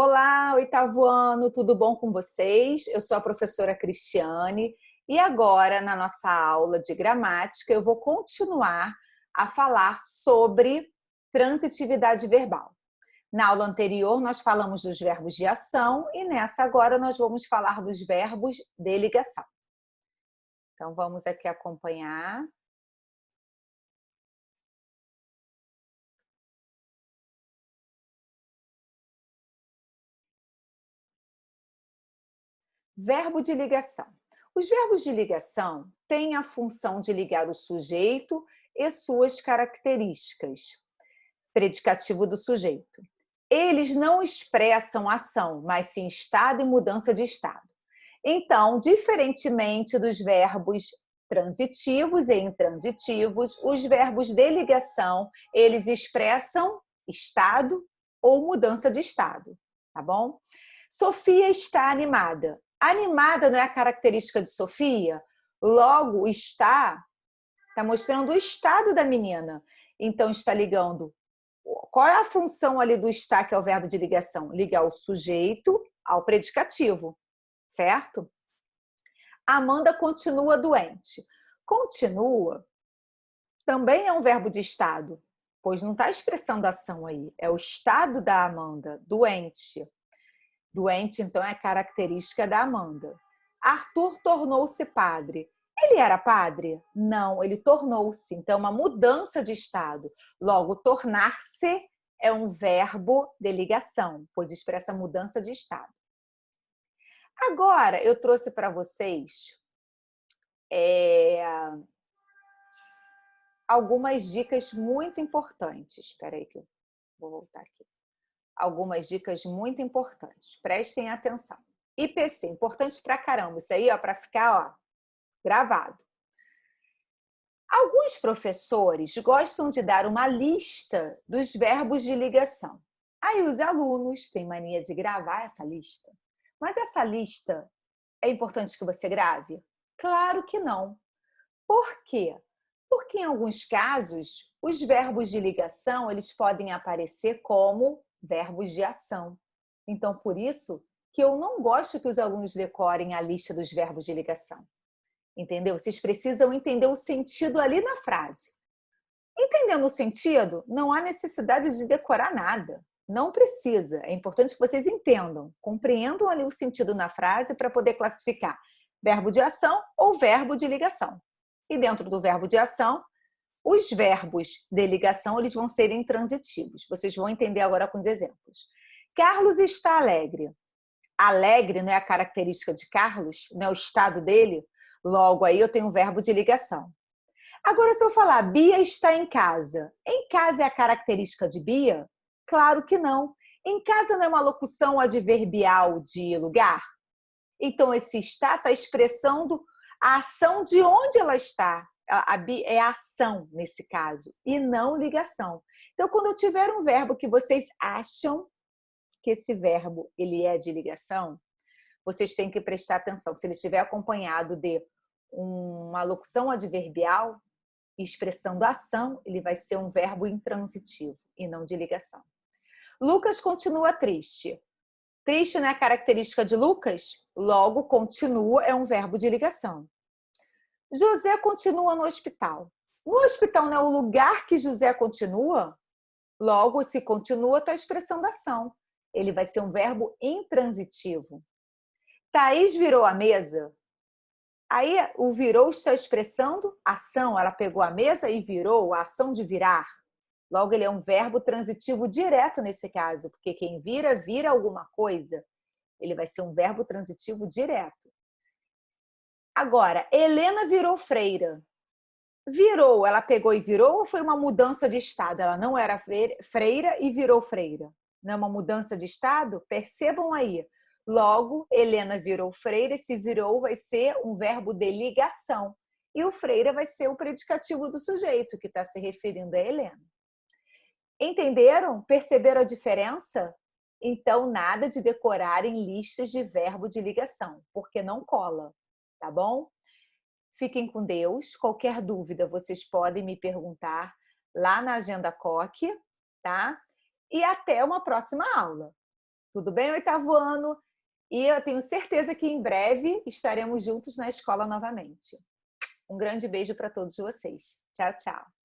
Olá, oitavo ano, tudo bom com vocês? Eu sou a professora Cristiane e agora, na nossa aula de gramática, eu vou continuar a falar sobre transitividade verbal. Na aula anterior, nós falamos dos verbos de ação e nessa agora nós vamos falar dos verbos de ligação. Então, vamos aqui acompanhar. Verbo de ligação. Os verbos de ligação têm a função de ligar o sujeito e suas características. Predicativo do sujeito. Eles não expressam ação, mas sim estado e mudança de estado. Então, diferentemente dos verbos transitivos e intransitivos, os verbos de ligação, eles expressam estado ou mudança de estado, tá bom? Sofia está animada. Animada não é a característica de Sofia? Logo, está mostrando o estado da menina. Então, está ligando. Qual é a função ali do estar, que é o verbo de ligação? Ligar o sujeito ao predicativo, certo? Amanda continua doente. Continua também é um verbo de estado, pois não está expressando ação aí. É o estado da Amanda, doente. Doente, então, é característica da Amanda. Arthur tornou-se padre. Ele era padre? Não, ele tornou-se. Então, é uma mudança de estado. Logo, tornar-se é um verbo de ligação, pois expressa mudança de estado. Agora, eu trouxe para vocês algumas dicas muito importantes. Espera aí que eu vou voltar aqui. Algumas dicas muito importantes. Prestem atenção. IPC, importante pra caramba. Isso aí, ó, para ficar, ó, gravado. Alguns professores gostam de dar uma lista dos verbos de ligação. Aí os alunos têm mania de gravar essa lista. Mas essa lista é importante que você grave? Claro que não. Por quê? Porque em alguns casos, os verbos de ligação, eles podem aparecer como verbos de ação. Então, por isso que eu não gosto que os alunos decorem a lista dos verbos de ligação. Entendeu? Vocês precisam entender o sentido ali na frase. Entendendo o sentido, não há necessidade de decorar nada. Não precisa. É importante que vocês entendam, compreendam ali o sentido na frase para poder classificar verbo de ação ou verbo de ligação. E dentro do verbo de ação, os verbos de ligação eles vão ser intransitivos. Vocês vão entender agora com os exemplos. Carlos está alegre. Alegre não é a característica de Carlos, não é o estado dele. Logo, aí eu tenho um verbo de ligação. Agora, se eu falar Bia está em casa, em casa é a característica de Bia? Claro que não. Em casa não é uma locução adverbial de lugar? Então, esse está expressando a ação de onde ela está. É a ação, nesse caso, e não ligação. Então, quando eu tiver um verbo que vocês acham que esse verbo ele é de ligação, vocês têm que prestar atenção. Se ele estiver acompanhado de uma locução adverbial, expressando ação, ele vai ser um verbo intransitivo e não de ligação. Lucas continua triste. Triste não é a característica de Lucas? Logo, continua é um verbo de ligação. José continua no hospital. No hospital não é o lugar que José continua? Logo, se continua, está expressando ação. Ele vai ser um verbo intransitivo. Thaís virou a mesa. Aí o virou está expressando ação. Ela pegou a mesa e virou, a ação de virar. Logo, ele é um verbo transitivo direto nesse caso, porque quem vira, vira alguma coisa. Ele vai ser um verbo transitivo direto. Agora, Helena virou freira. Virou, ela pegou e virou ou foi uma mudança de estado? Ela não era freira e virou freira. Não é uma mudança de estado? Percebam aí. Logo, Helena virou freira, esse virou vai ser um verbo de ligação. E o freira vai ser o predicativo do sujeito, que está se referindo a Helena. Entenderam? Perceberam a diferença? Então, nada de decorar em listas de verbo de ligação, porque não cola, tá bom? Fiquem com Deus. Qualquer dúvida, vocês podem me perguntar lá na Agenda Coque, tá? E até uma próxima aula. Tudo bem, oitavo ano? E eu tenho certeza que em breve estaremos juntos na escola novamente. Um grande beijo para todos vocês. Tchau, tchau.